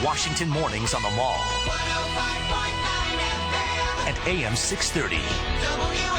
Washington mornings on the Mall. 105.9 FM. At AM 630. WMAL.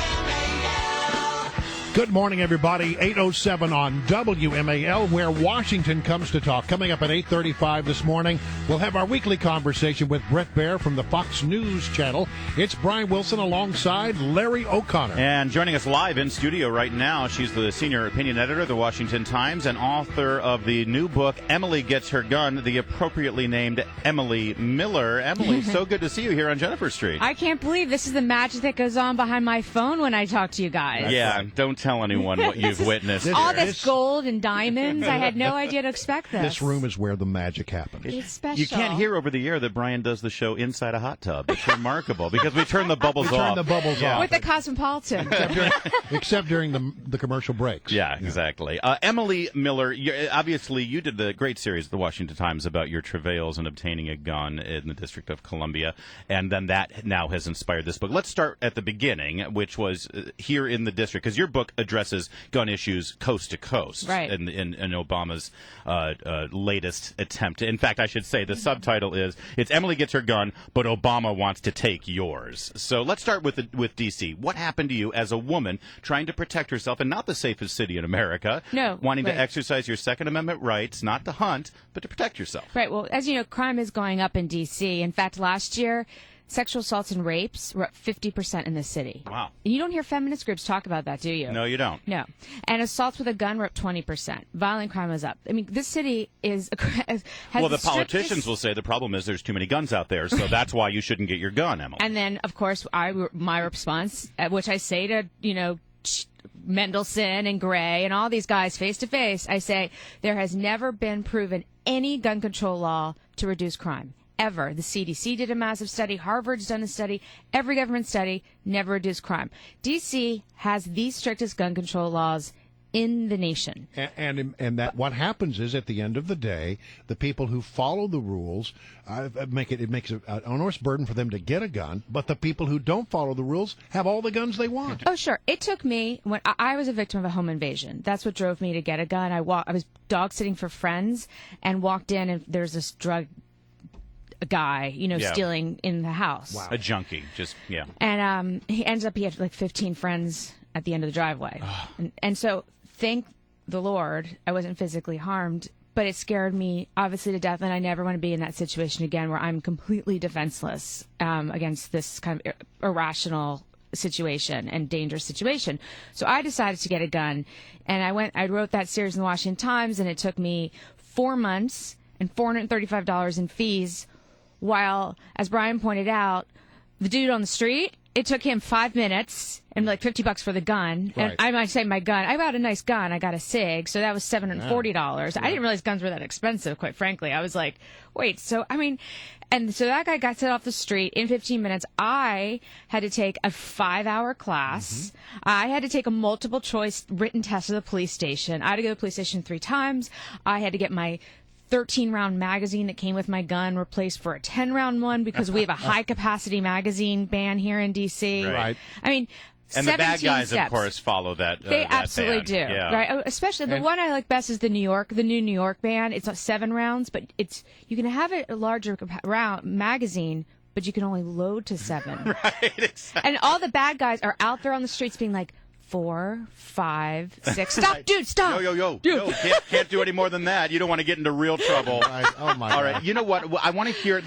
Good morning, everybody. 8:07 on WMAL, where Washington comes to talk. Coming up at 8:35 this morning, we'll have our weekly conversation with Brett Baer from the Fox News Channel. It's Brian Wilson alongside Larry O'Connor. And joining us live in studio right now, she's the senior opinion editor of the Washington Times and author of the new book, Emily Gets Her Gun, the appropriately named Emily Miller. Emily, so good to see you here on Jennifer Street. I can't believe this is the magic that goes on behind my phone when I talk to you guys. Yeah, don't tell anyone what you've witnessed. All this gold and diamonds. I had no idea to expect this. This room is where the magic happens. It's special. You can't hear over the air that Brian does the show inside a hot tub. It's remarkable because we turn the bubbles off. Turn the bubbles off. With the Cosmopolitan. Except during the commercial breaks. Yeah, exactly. Emily Miller, obviously you did the great series at the Washington Times about your travails in obtaining a gun in the District of Columbia, and then that now has inspired this book. Let's start at the beginning, which was here in the district, because your book addresses gun issues coast to coast, right, in Obama's latest attempt. In fact, I should say the subtitle is, it's Emily Gets Her Gun, but Obama wants to take yours. So let's start with D.C. What happened to you as a woman trying to protect herself in not the safest city in America, wanting to exercise your Second Amendment rights, not to hunt, but to protect yourself? Right. Well, as you know, crime is going up in D.C. In fact, last year, sexual assaults and rapes were up 50% in the city. Wow. And you don't hear feminist groups talk about that, do you? No, you don't. No. And assaults with a gun were up 20%. Violent crime was up. I mean, this city has well, the politicians will say the problem is there's too many guns out there, so that's why you shouldn't get your gun, Emily. And then, of course, my response, which I say to, Mendelson and Gray and all these guys face to face, I say there has never been proven any gun control law to reduce crime. Ever. The CDC did a massive study. Harvard's done a study. Every government study never reduced crime. D.C. has the strictest gun control laws in the nation. And that what happens is, at the end of the day, the people who follow the rules makes it an onerous burden for them to get a gun, but the people who don't follow the rules have all the guns they want. Oh, sure. It took me, when I was a victim of a home invasion, that's what drove me to get a gun. I was dog sitting for friends and walked in, and there's this drug guy, stealing in the house. Wow. A junkie, And he had like 15 friends at the end of the driveway. And so, thank the Lord, I wasn't physically harmed, but it scared me, obviously, to death, and I never want to be in that situation again where I'm completely defenseless against this kind of irrational situation and dangerous situation. So I decided to get a gun, and I wrote that series in the Washington Times, and it took me 4 months and $435 in fees, while, as Brian pointed out, the dude on the street, it took him 5 minutes and like $50 for the gun. Right. And I might say my gun, I got a nice gun. I got a SIG, so that was $740. Yeah. I didn't realize guns were that expensive, quite frankly. I was like, wait, so that guy got set off the street in 15 minutes. I had to take a 5-hour class. I had to take a multiple choice written test at the police station. I had to go to the police station 3 times. I had to get my 13-round magazine that came with my gun replaced for a 10-round one because we have a high-capacity magazine ban here in D.C. Right. I mean, and the bad guys, steps. of course, follow that. They that absolutely ban. do. Yeah. Right. Especially the one I like best is the new New York ban. It's not 7 rounds, but you can have a larger round magazine, but you can only load to 7. Right. Exactly. And all the bad guys are out there on the streets being like, 4, 5, 6. Stop, dude, stop. Yo. Dude. No, can't do any more than that. You don't want to get into real trouble. Right. Oh, my God. All right. You know what? I want to hear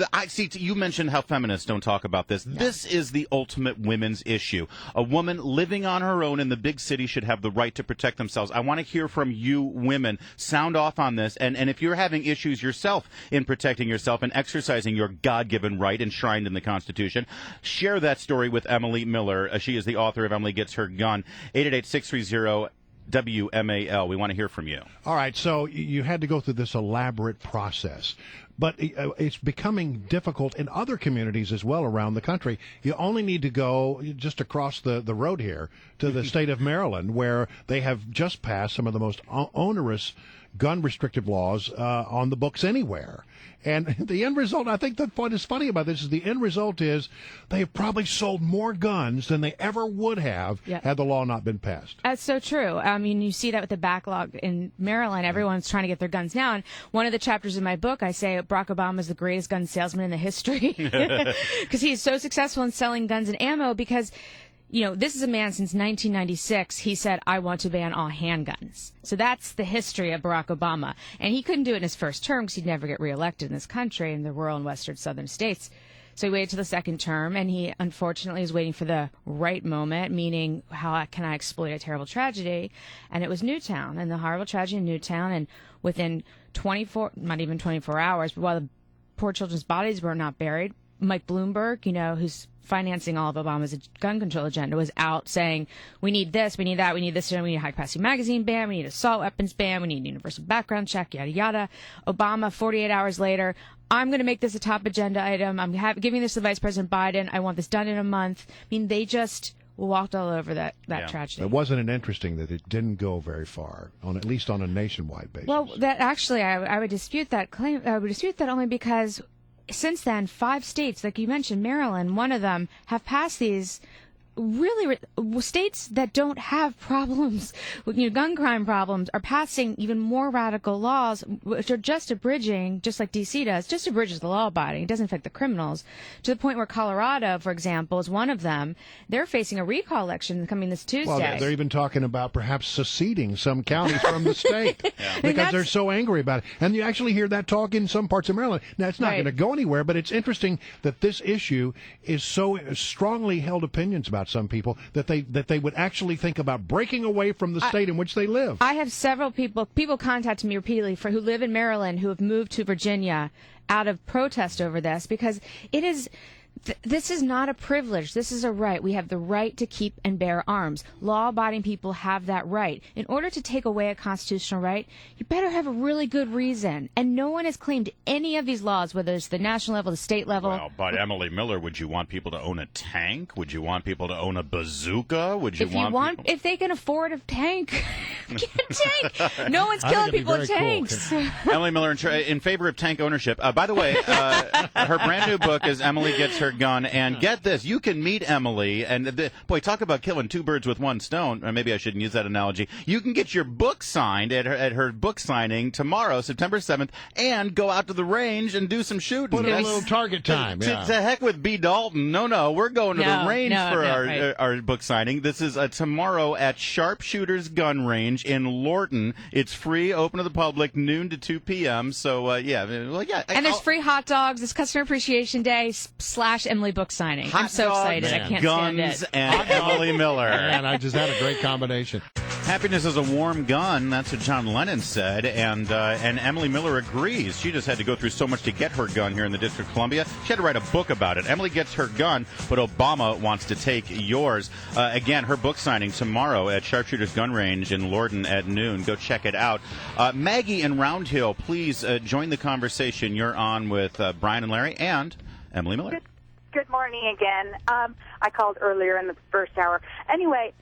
you mentioned how feminists don't talk about this. Yeah. This is the ultimate women's issue. A woman living on her own in the big city should have the right to protect themselves. I want to hear from you women. Sound off on this. And if you're having issues yourself in protecting yourself and exercising your God-given right enshrined in the Constitution, share that story with Emily Miller. She is the author of Emily Gets Her Gun. 888-630 WMAL. We want to hear from you. All right, so you had to go through this elaborate process, but it's becoming difficult in other communities as well around the country. You only need to go just across the road here to the state of Maryland, where they have just passed some of the most onerous gun restrictive laws on the books anywhere. And the end result, I think what is funny about this is the end result is they have probably sold more guns than they ever would have had the law not been passed. That's so true. I mean, you see that with the backlog in Maryland. Everyone's trying to get their guns now. And one of the chapters in my book, I say Barack Obama is the greatest gun salesman in the history because he's so successful in selling guns and ammo because this is a man since 1996. He said, I want to ban all handguns. So that's the history of Barack Obama. And he couldn't do it in his first term because he'd never get reelected in this country in the rural and western southern states. So he waited till the second term, and he unfortunately is waiting for the right moment, meaning how can I exploit a terrible tragedy? And it was Newtown, and the horrible tragedy in Newtown. And within not even 24 hours, but while the poor children's bodies were not buried, Mike Bloomberg, who's financing all of Obama's gun control agenda, was out saying, we need this, we need that, we need this, we need a high-capacity magazine ban, we need assault weapons ban, we need universal background check, yada, yada. Obama, 48 hours later, I'm going to make this a top agenda item. I'm giving this to Vice President Biden. I want this done in a month. I mean, they just walked all over that tragedy. It wasn't interesting that it didn't go very far, at least on a nationwide basis. Well, that actually, I would dispute that claim. I would dispute that only because since then, 5 states, like you mentioned, Maryland, one of them, have passed these really states that don't have problems, gun crime problems, are passing even more radical laws, which are just abridging, just like D.C. does, just abridges the law abiding. It doesn't affect the criminals, to the point where Colorado, for example, is one of them. They're facing a recall election coming this Tuesday. Well, they're even talking about perhaps seceding some counties from the state because they're so angry about it. And you actually hear that talk in some parts of Maryland. Now, it's not going to go anywhere, but it's interesting that this issue is so strongly held opinions about some people that they would actually think about breaking away from the state in which they live. I have several people contacted me repeatedly who live in Maryland who have moved to Virginia out of protest over this because it is. This is not a privilege. This is a right. We have the right to keep and bear arms. Law-abiding people have that right. In order to take away a constitutional right, you better have a really good reason. And no one has claimed any of these laws, whether it's the national level, the state level. Well, but Emily Miller, would you want people to own a tank? Would you want people to own a bazooka? If they can afford a tank, get a tank. No one's killing people with tanks. Cool. Emily Miller in favor of tank ownership. By the way, her brand new book is Emily Gets Her Gun, and get this, you can meet Emily, and boy, talk about killing 2 birds with 1 stone, or maybe I shouldn't use that analogy. You can get your book signed at her book signing tomorrow, September 7th, and go out to the range and do some shooting. Put a little target time. To heck with B. Dalton. No, we're going to the range for our book signing. This is tomorrow at Sharpshooter's Gun Range in Lorton. It's free, open to the public, noon to 2 p.m. So, And there's free hot dogs. It's Customer Appreciation Day / Emily book signing. I'm so excited. I can't stand it. Guns and Emily Miller. Man, I just had a great combination. Happiness is a warm gun. That's what John Lennon said, and Emily Miller agrees. She just had to go through so much to get her gun here in the District of Columbia. She had to write a book about it. Emily gets her gun, but Obama wants to take yours. Again, her book signing tomorrow at Sharpshooter's Gun Range in Lorton at noon. Go check it out. Maggie in Round Hill, please join the conversation. You're on with Brian and Larry and Emily Miller. Good morning again. I called earlier in the first hour. Anyway,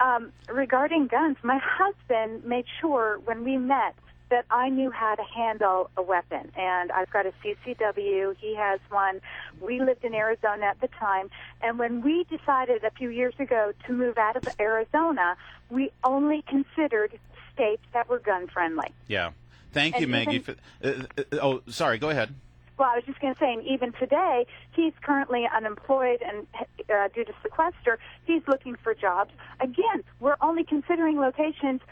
regarding guns, my husband made sure when we met that I knew how to handle a weapon. And I've got a CCW. He has one. We lived in Arizona at the time. And when we decided a few years ago to move out of Arizona, we only considered states that were gun-friendly. Yeah. Thank you, Maggie. Sorry. Go ahead. Well, I was just going to say, and even today, he's currently unemployed, and due to sequester, he's looking for jobs. Again, we're only considering locations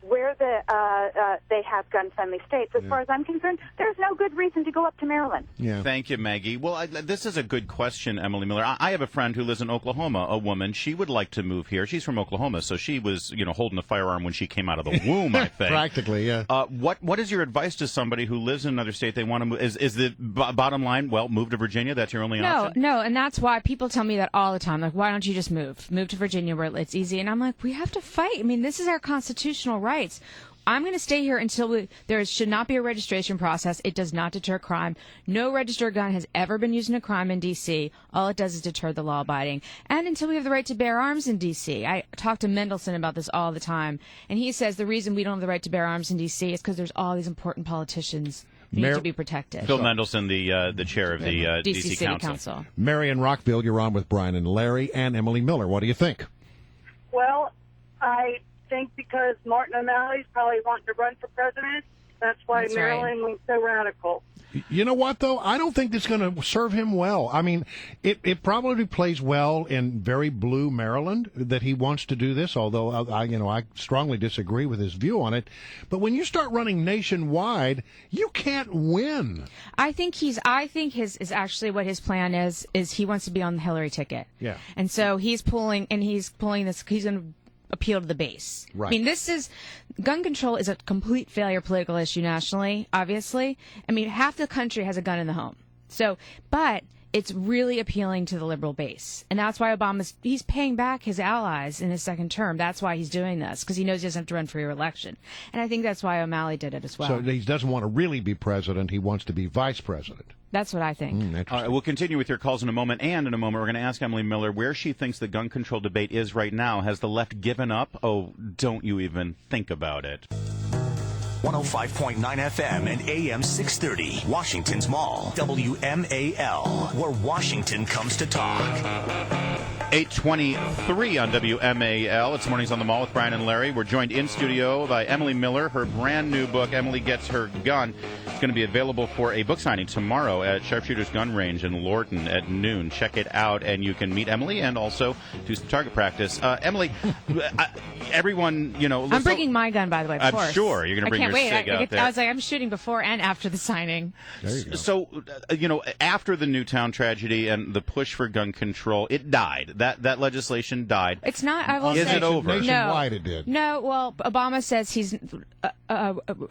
where they have gun-friendly states. As far as I'm concerned, there's no good reason to go up to Maryland. Yeah. Thank you, Maggie. Well, this is a good question, Emily Miller. I have a friend who lives in Oklahoma, a woman. She would like to move here. She's from Oklahoma, so she was, holding a firearm when she came out of the womb, I think. Practically, yeah. What is your advice to somebody who lives in another state? They want to move. Is the bottom line, move to Virginia? That's your only option? No, and that's why people tell me that all the time. Like, why don't you just move? Move to Virginia where it's easy. And I'm like, we have to fight. I mean, this is our constitutional rights. I'm going to stay here until there should not be a registration process. It does not deter crime. No registered gun has ever been used in a crime in D.C. All it does is deter the law-abiding. And until we have the right to bear arms in D.C. I talk to Mendelson about this all the time, and he says the reason we don't have the right to bear arms in D.C. is because there's all these important politicians who need to be protected. Phil Mendelson, the chair of the D.C. City Council. Mary in Rockville, you're on with Brian and Larry and Emily Miller. What do you think? Well, I think because Martin O'Malley's probably wanting to run for president, that's why Maryland went so radical. You know what, though? I don't think it's going to serve him well. I mean, it probably plays well in very blue Maryland that he wants to do this, although I strongly disagree with his view on it. But when you start running nationwide, you can't win. I think his what his plan is he wants to be on the Hillary ticket. Yeah. And so he's pulling this, he's going to appeal to the base. Right. I mean, gun control is a complete failure political issue nationally, obviously. I mean, half the country has a gun in the home. But it's really appealing to the liberal base. And that's why he's paying back his allies in his second term. That's why he's doing this, because he knows he doesn't have to run for re-election. And I think that's why O'Malley did it as well. So he doesn't want to really be president. He wants to be vice president. That's what I think. All right, we'll continue with your calls in a moment. And in a moment, we're going to ask Emily Miller where she thinks the gun control debate is right now. Has the left given up? Oh, don't you even think about it. 105.9 FM and AM 630, Washington's Mall, WMAL, where Washington comes to talk. 8:23 on WMAL. It's Mornings on the Mall with Brian and Larry. We're joined in studio by Emily Miller. Her brand new book, Emily Gets Her Gun, is going to be available for a book signing tomorrow at Sharpshooters Gun Range in Lorton at noon. Check it out, and you can meet Emily and also do some target practice. Emily, everyone, I'm bringing my gun, by the way, of course. I'm sure you're going to bring your SIG out there. I was like, I'm shooting before and after the signing. There you go. So, after the Newtown tragedy and the push for gun control, it died. That legislation died. It's not. I will Is say, it over? Nationwide, it did. No. Well, Obama says he's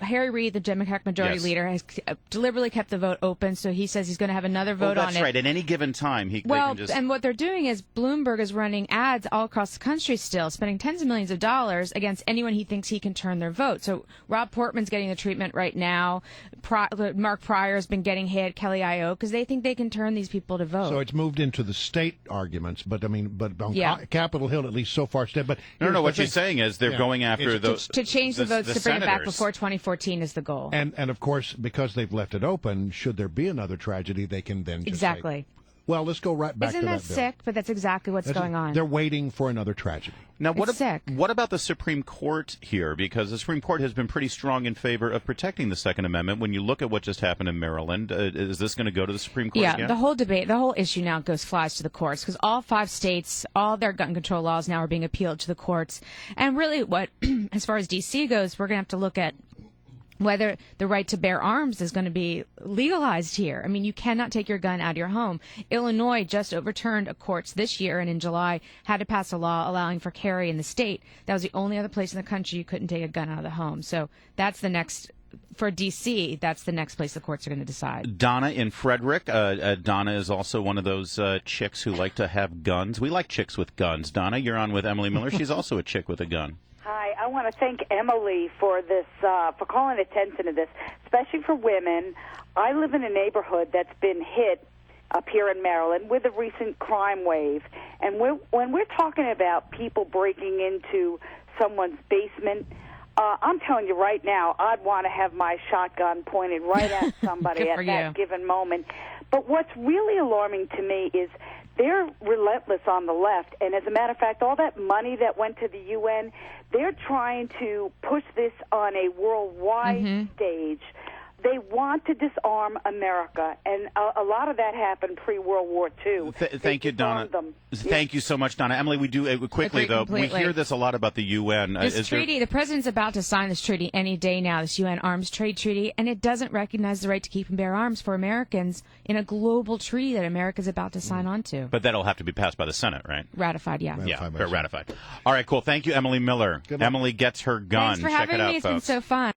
Harry Reid, the Democratic majority leader, has deliberately kept the vote open. So he says he's going to have another vote on it. That's right. At any given time, they can just. And what they're doing is Bloomberg is running ads all across the country still, spending tens of millions of dollars against anyone he thinks he can turn their vote. So Rob Portman's getting the treatment right now. Mark Pryor's been getting hit. Kelly Ayotte, because they think they can turn these people to vote. So it's moved into the state arguments, but on Capitol Hill, at least so far, but no. What she's saying is they're going after those to change the votes to bring it back senators. before 2014 is the goal. And of course, because they've left it open, should there be another tragedy, they can then just exactly. say, well, let's go right back Isn't to that bill. sick? But that's exactly what's going on. They're waiting for another tragedy. Now, sick. what about the Supreme Court here? Because the Supreme Court has been pretty strong in favor of protecting the Second Amendment. When you look at what just happened in Maryland, is this going to go to the Supreme Court again? The whole debate, the whole issue now flies to the courts because all 5 states, all their gun control laws now are being appealed to the courts. And really as far as D.C. goes, we're going to have to look at whether the right to bear arms is going to be legalized here. I mean, you cannot take your gun out of your home. Illinois just overturned a courts this year and in July had to pass a law allowing for carry in the state. That was the only other place in the country you couldn't take a gun out of the home. So that's the next, for D.C., that's the next place the courts are going to decide. Donna in Frederick. Donna is also one of those chicks who like to have guns. We like chicks with guns. Donna, you're on with Emily Miller. She's also a chick with a gun. Hi, I want to thank Emily for this, for calling attention to this, especially for women. I live in a neighborhood that's been hit up here in Maryland with a recent crime wave. And when we're talking about people breaking into someone's basement, I'm telling you right now, I'd want to have my shotgun pointed right at somebody at that given moment. But what's really alarming to me is they're relentless on the left. And as a matter of fact, all that money that went to the UN, they're trying to push this on a worldwide stage. They want to disarm America, and a lot of that happened pre-World War II. Thank you, Donna. Thank you so much, Donna. Emily, we do quickly, though. Completely. We hear this a lot about the UN. This treaty, the president's about to sign this treaty any day now, this UN Arms Trade Treaty, and it doesn't recognize the right to keep and bear arms for Americans in a global treaty that America's about to sign on to. But that'll have to be passed by the Senate, right? Ratified, yeah. Ratified. All right, cool. Thank you, Emily Miller. Emily Gets Her Gun. Thanks for Check having it out, me. It's folks. been so fun.